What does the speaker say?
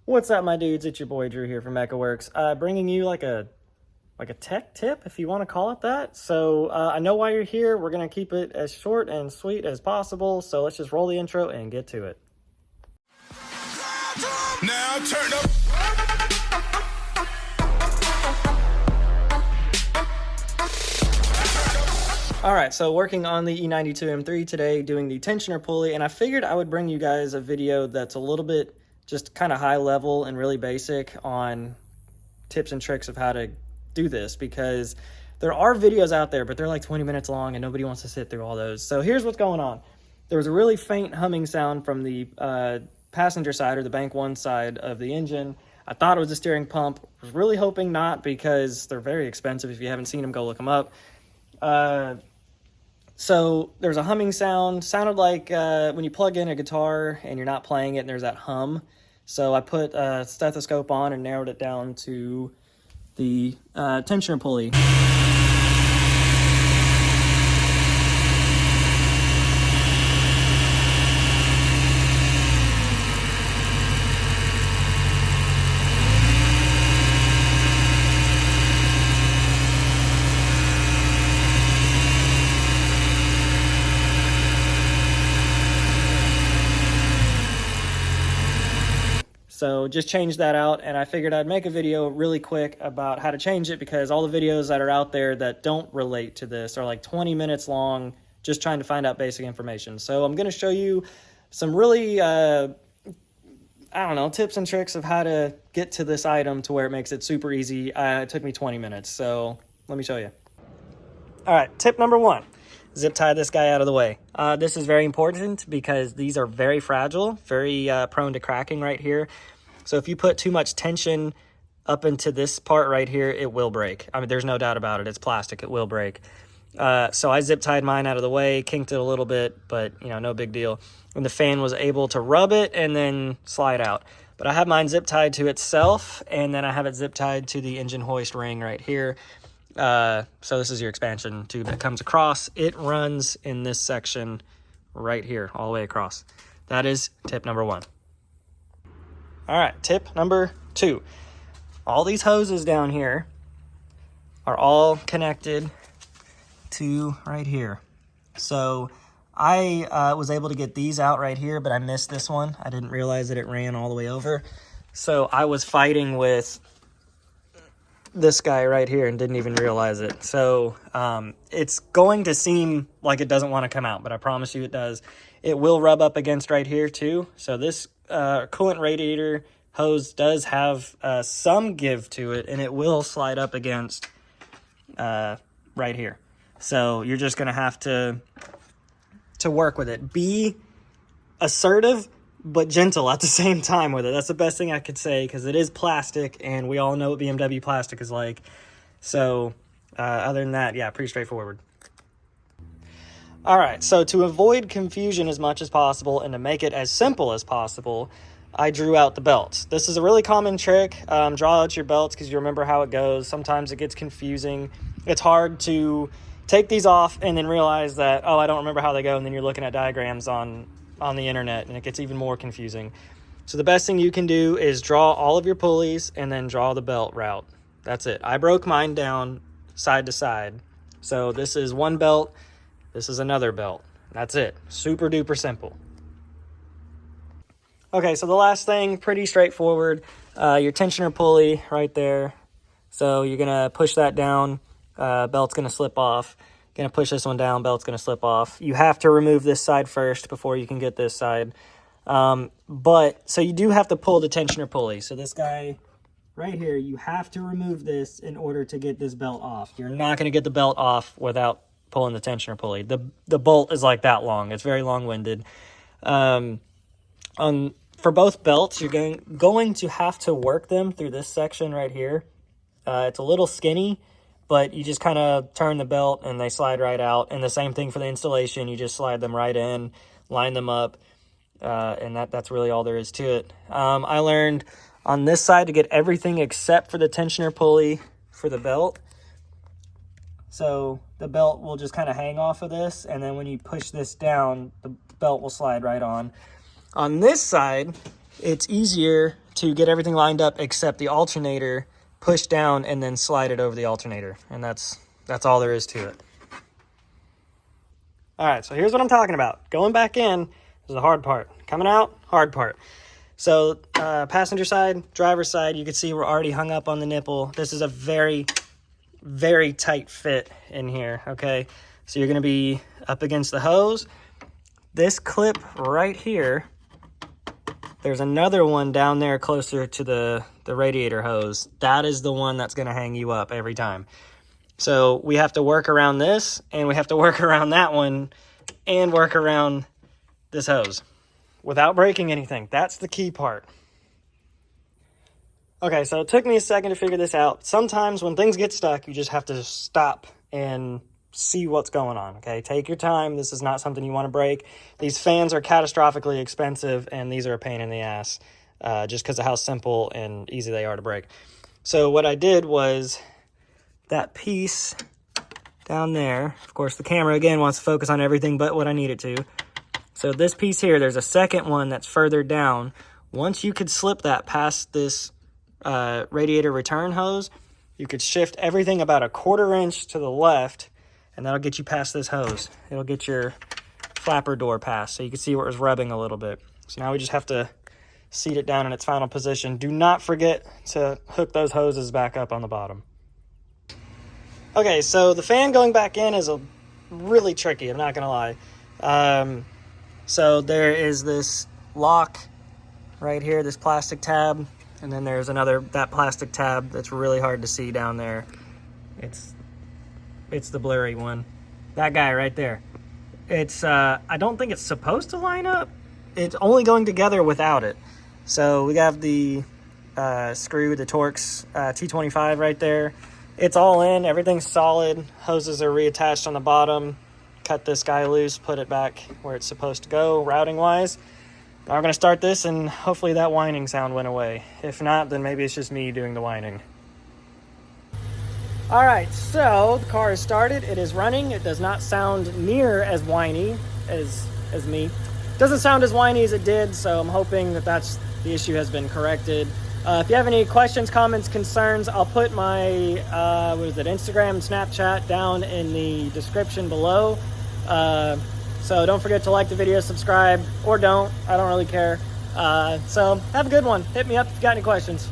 What's up, my dudes? It's your boy Drew here from MechaWorks, bringing you like a tech tip, if you want to call it that. So I know why you're here. We're gonna keep it as short and sweet as possible. So let's just roll the intro and get to it. Now turn up. All right, so working on the E9X M3 today, doing the tensioner pulley, and I figured I would bring you guys a video that's a little bit just kind of high level and really basic on tips and tricks of how to do this, because there are videos out there, but they're like 20 minutes long and nobody wants to sit through all those. So here's what's going on. There was a really faint humming sound from the passenger side, or the bank one side of the engine. I thought it was a steering pump. I was really hoping not, because they're very expensive. If you haven't seen them, go look them up. So there's a humming sound. Sounded like when you plug in a guitar and you're not playing it and there's that hum. So I put a stethoscope on and narrowed it down to the tensioner pulley. So just changed that out, and I figured I'd make a video really quick about how to change it, because all the videos that are out there that don't relate to this are like 20 minutes long, just trying to find out basic information. So I'm going to show you some really, I don't know, tips and tricks of how to get to this item to where it makes it super easy. It took me 20 minutes, so let me show you. All right, tip number one. Zip tie this guy out of the way. This is very important because these are very fragile, very prone to cracking right here. So if you put too much tension up into this part right here, it will break. I mean, there's no doubt about it. It's plastic, it will break. So I zip tied mine out of the way, kinked it a little bit, but you know, no big deal. And the fan was able to rub it and then slide out. But I have mine zip tied to itself, and then I have it zip tied to the engine hoist ring right here. So this is your expansion tube that comes across. It runs in this section right here, all the way across. That is tip number one. All right, tip number two. All these hoses down here are all connected to right here. So I was able to get these out right here, but I missed this one. I didn't realize that it ran all the way over. So I was fighting with this guy right here and didn't even realize it. So it's going to seem like it doesn't want to come out, but I promise you it does. It will rub up against right here too. So this coolant radiator hose does have some give to it, and it will slide up against right here. So you're just going to have to work with it. Be assertive, but gentle at the same time with it. That's the best thing I could say, because it is plastic, and we all know what BMW plastic is like. So other than that, yeah, pretty straightforward. All right, so to avoid confusion as much as possible and to make it as simple as possible, I drew out the belts. This is a really common trick. Draw out your belts, because you remember how it goes. Sometimes it gets confusing. It's hard to take these off and then realize that, oh, I don't remember how they go, and then you're looking at diagrams on the internet, and it gets even more confusing. So the best thing you can do is draw all of your pulleys and then draw the belt route. That's it. I broke mine down side to side. So this is one belt, this is another belt. That's it. Super duper simple. Okay, so the last thing, pretty straightforward. Your tensioner pulley right there. So you're gonna push that down, belt's gonna slip off. Gonna push this one down, belt's gonna slip off. You have to remove this side first before you can get this side. So you do have to pull the tensioner pulley. So this guy right here, you have to remove this in order to get this belt off. You're not gonna get the belt off without pulling the tensioner pulley. The bolt is like that long. It's very long-winded. For both belts, you're going to have to work them through this section right here. It's a little skinny, but you just kind of turn the belt and they slide right out. And the same thing for the installation. You just slide them right in, line them up, and that's really all there is to it. I learned on this side to get everything except for the tensioner pulley for the belt. So the belt will just kind of hang off of this, and then when you push this down, the belt will slide right on. On this side, it's easier to get everything lined up except the alternator, push down and then slide it over the alternator. And that's all there is to it. All right, so here's what I'm talking about. Going back in is the hard part. Coming out, hard part. So passenger side, driver's side, you can see we're already hung up on the nipple. This is a very, very tight fit in here, okay? So you're gonna be up against the hose. This clip right here, there's another one down there closer to the radiator hose. That is the one that's gonna hang you up every time. So we have to work around this, and we have to work around that one, and work around this hose without breaking anything. That's the key part. Okay, so it took me a second to figure this out. Sometimes when things get stuck, you just have to stop and see what's going on, okay? Take your time. This is not something you want to break. These fans are catastrophically expensive, and these are a pain in the ass just because of how simple and easy they are to break. So what I did was that piece down there, of course, the camera, again, wants to focus on everything but what I need it to. So this piece here, there's a second one that's further down. Once you could slip that past this radiator return hose, you could shift everything about a 1/4 inch to the left, and that'll get you past this hose. It'll get your flapper door past, so you can see where it was rubbing a little bit. So now we just have to seat it down in its final position. Do not forget to hook those hoses back up on the bottom. Okay, so the fan going back in is really tricky, I'm not gonna lie. So there is this lock right here, this plastic tab, and then there's that plastic tab that's really hard to see down there. It's the blurry one. That guy right there. It's, I don't think it's supposed to line up. It's only going together without it. So we have the screw, the Torx T25 right there. It's all in, everything's solid. Hoses are reattached on the bottom. Cut this guy loose, put it back where it's supposed to go, routing wise. Now we're gonna start this, and hopefully that whining sound went away. If not, then maybe it's just me doing the whining. All right, so the car is started, it is running. It does not sound near as whiny as me. It doesn't sound as whiny as it did, so I'm hoping that the issue has been corrected. If you have any questions, comments, concerns, I'll put my Instagram and Snapchat down in the description below. So don't forget to like the video, subscribe, or don't. I don't really care. So have a good one. Hit me up if you got any questions.